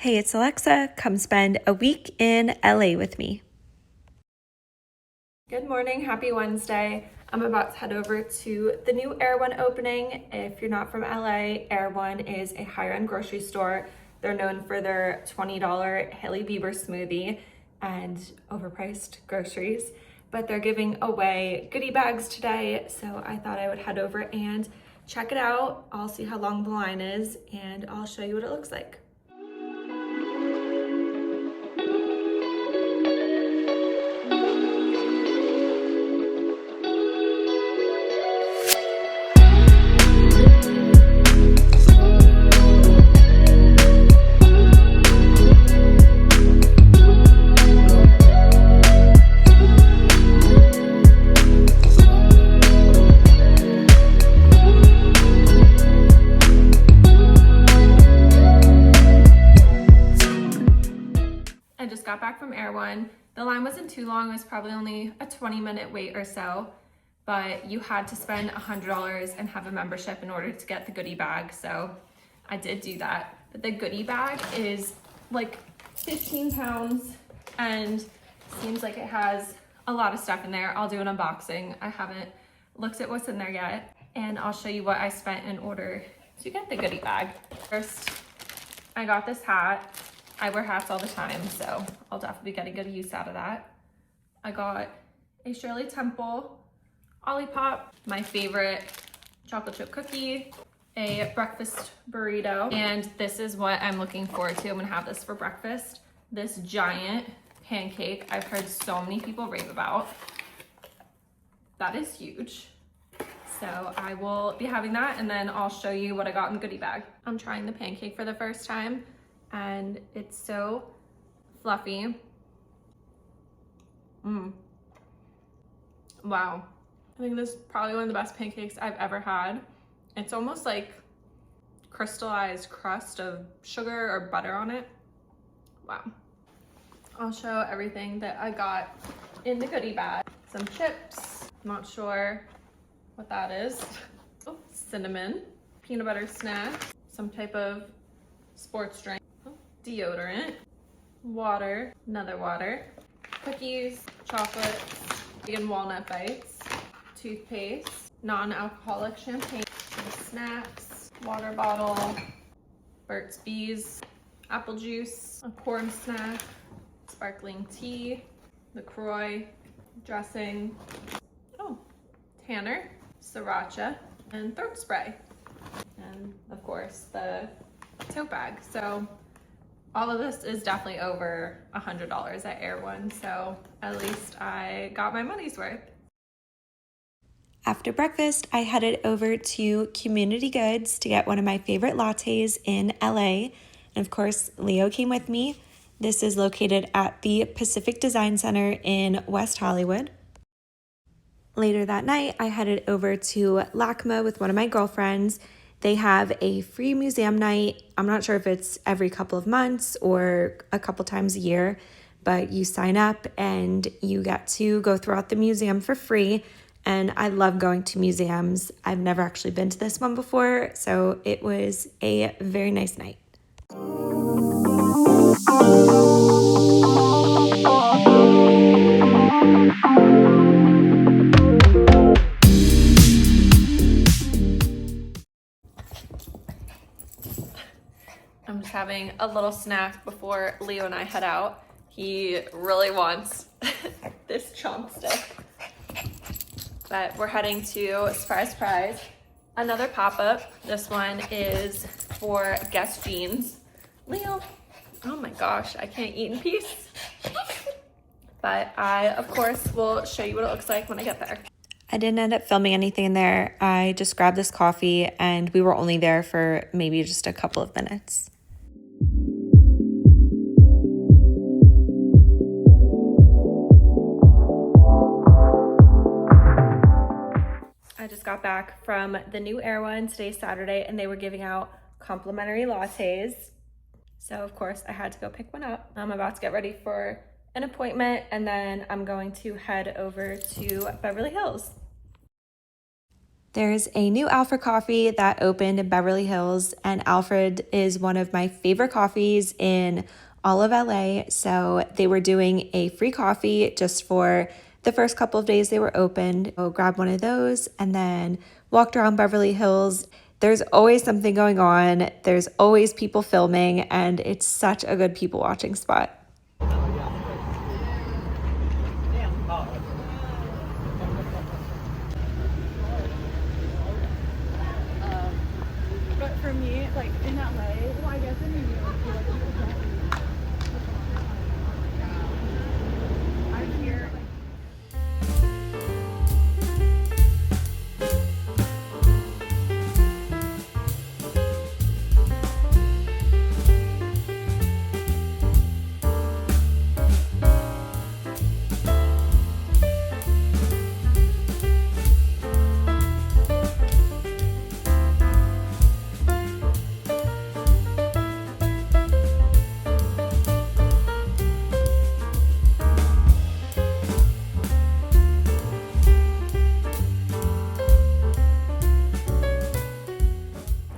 Hey, it's Alexa. Come spend a week in LA with me. Good morning. Happy Wednesday. I'm about to head over to the new Erewhon opening. If you're not from LA, Erewhon is a higher-end grocery store. They're known for their $20 Hailey Bieber smoothie and overpriced groceries, but they're giving away goodie bags today, so I thought I would head over and check it out. I'll see how long the line is, and I'll show you what it looks like. Got back from Erewhon. The line wasn't too long. It was probably only a 20-minute wait or so, but you had to spend $100 and have a membership in order to get the goodie bag. So I did do that. But the goodie bag is like 15 pounds and seems like it has a lot of stuff in there. I'll do an unboxing. I haven't looked at what's in there yet, and I'll show you what I spent in order to get the goodie bag. First, I got this hat. I wear hats all the time, so I'll definitely get a good use out of that. I got a Shirley Temple Olipop, my favorite chocolate chip cookie, a breakfast burrito, and this is what I'm looking forward to. I'm gonna have this for breakfast. This giant pancake I've heard so many people rave about. That is huge. So I will be having that, and then I'll show you what I got in the goodie bag. I'm trying the pancake for the first time, and it's so fluffy. Wow. I think this is probably one of the best pancakes I've ever had. It's almost like crystallized crust of sugar or butter on it. Wow. I'll show everything that I got in the goodie bag. Some chips, not sure what that is. Oh, cinnamon, peanut butter snack, some type of sports drink, deodorant, water, another water, cookies, chocolate, vegan walnut bites, toothpaste, non-alcoholic champagne, some snacks, water bottle, Burt's Bees, apple juice, a corn snack, sparkling tea, LaCroix, dressing, Tanner, sriracha, and throat spray, and of course the tote bag. So all of this is definitely over $100 at Erewhon, so at least I got my money's worth. After breakfast, I headed over to Community Goods to get one of my favorite lattes in LA, and of course Leo came with me. This is located at the Pacific Design Center in West Hollywood. Later that night, I headed over to LACMA with one of my girlfriends. They have a free museum night. I'm not sure if it's every couple of months or a couple times a year, but you sign up and you get to go throughout the museum for free. And I love going to museums. I've never actually been to this one before, so it was a very nice night. I'm just having a little snack before Leo and I head out. He really wants this chomp stick. But we're heading to, surprise, surprise, another pop-up. This one is for Guess Jeans. Leo, oh my gosh, I can't eat in peace. But I, of course, will show you what it looks like when I get there. I didn't end up filming anything in there. I just grabbed this coffee and we were only there for maybe just a couple of minutes. I just got back from the new Erewhon. Today's Saturday, and they were giving out complimentary lattes. So of course I had to go pick one up. I'm about to get ready for an appointment, and then I'm going to head over to Beverly Hills. There's a new Alfred coffee that opened in Beverly Hills, and Alfred is one of my favorite coffees in all of LA. So they were doing a free coffee just for the first couple of days they were opened. So grabbed one of those and then walked around Beverly Hills. There's always something going on. There's always people filming, and it's such a good people watching spot. But for me, like in LA, well, I guess in New York, you like people don't. I'm here.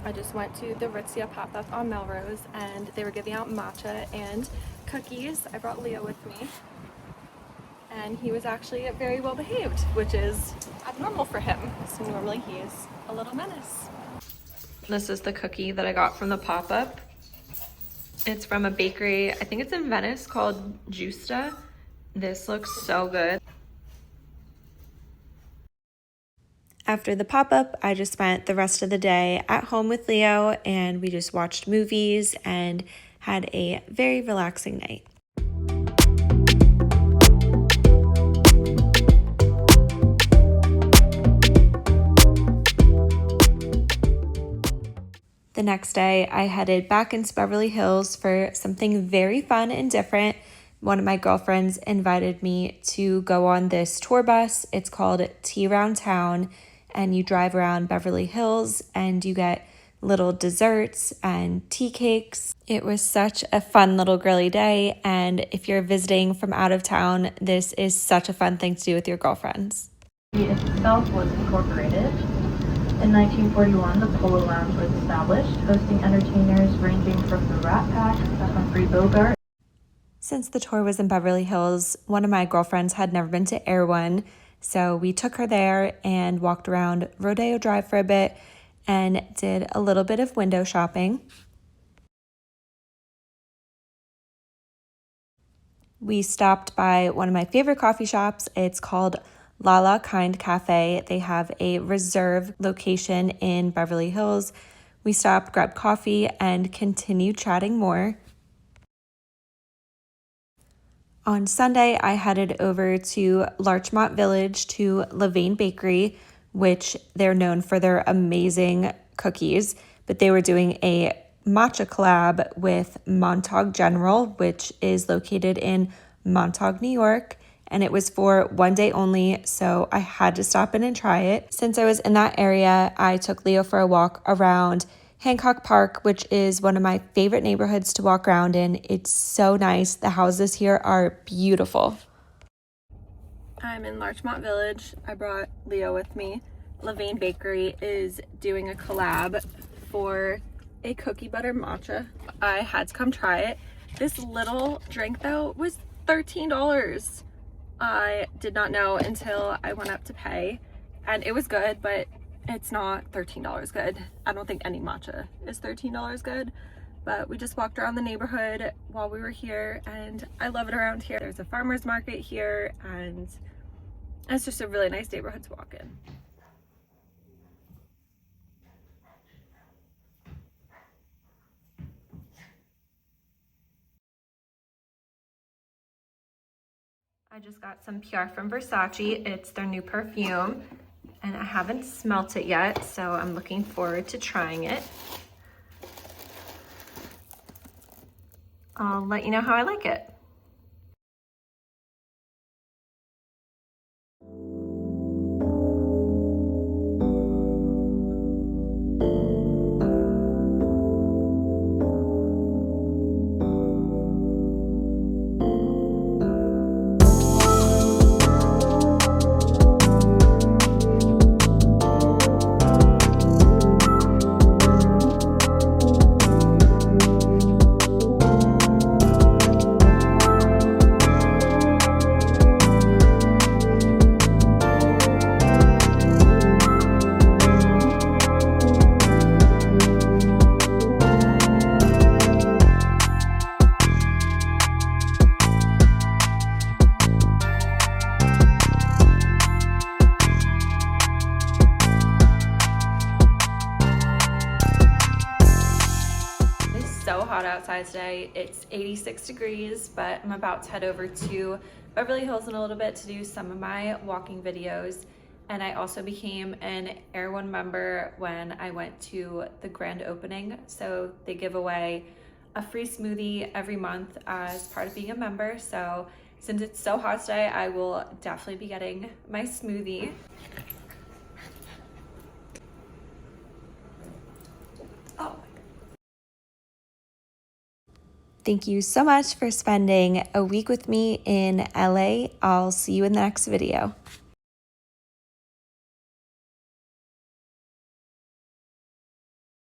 I just went to the Aritzia Pop Up on Melrose, and they were giving out matcha and cookies. I brought Leo with me, and he was actually very well behaved, which is abnormal for him. So normally he's a little menace. This is the cookie that I got from the pop-up. It's from a bakery, I think it's in Venice, called Justa. This looks so good. After the pop-up, I just spent the rest of the day at home with Leo, and we just watched movies and had a very relaxing night. The next day, I headed back into Beverly Hills for something very fun and different. One of my girlfriends invited me to go on this tour bus. It's called Tea Around Town, and you drive around Beverly Hills and you get little desserts and tea cakes. It was such a fun little girly day, and if you're visiting from out of town, this is such a fun thing to do with your girlfriends. It itself was incorporated. In 1941, the Polo Lounge was established, hosting entertainers ranging from the Rat Pack to Humphrey Bogart. Since the tour was in Beverly Hills, one of my girlfriends had never been to Erewhon, so we took her there and walked around Rodeo Drive for a bit and did a little bit of window shopping. We stopped by one of my favorite coffee shops. It's called Lala Kind Cafe. They have a reserve location in Beverly Hills. We stopped, grabbed coffee, and continued chatting more. On Sunday, I headed over to Larchmont Village to Levain Bakery, which they're known for their amazing cookies, but they were doing a matcha collab with Montauk General, which is located in Montauk, New York, and it was for one day only, so I had to stop in and try it. Since I was in that area, I took Leo for a walk around Hancock Park, which is one of my favorite neighborhoods to walk around in. It's so nice. The houses here are beautiful. I'm in Larchmont Village. I brought Leo with me. Levain Bakery is doing a collab for a cookie butter matcha. I had to come try it. This little drink though was $13. I did not know until I went up to pay, and it was good, but it's not $13 good. I don't think any matcha is $13 good, but we just walked around the neighborhood while we were here, and I love it around here. There's a farmer's market here, and it's just a really nice neighborhood to walk in. I just got some PR from Versace. It's their new perfume, and I haven't smelt it yet, so I'm looking forward to trying it. I'll let you know how I like it. today. It's 86 degrees, but I'm about to head over to Beverly Hills in a little bit to do some of my walking videos. And I also became an Erewhon member when I went to the grand opening. So they give away a free smoothie every month as part of being a member. So since it's so hot today, I will definitely be getting my smoothie. Oh. Thank you so much for spending a week with me in LA. I'll see you in the next video.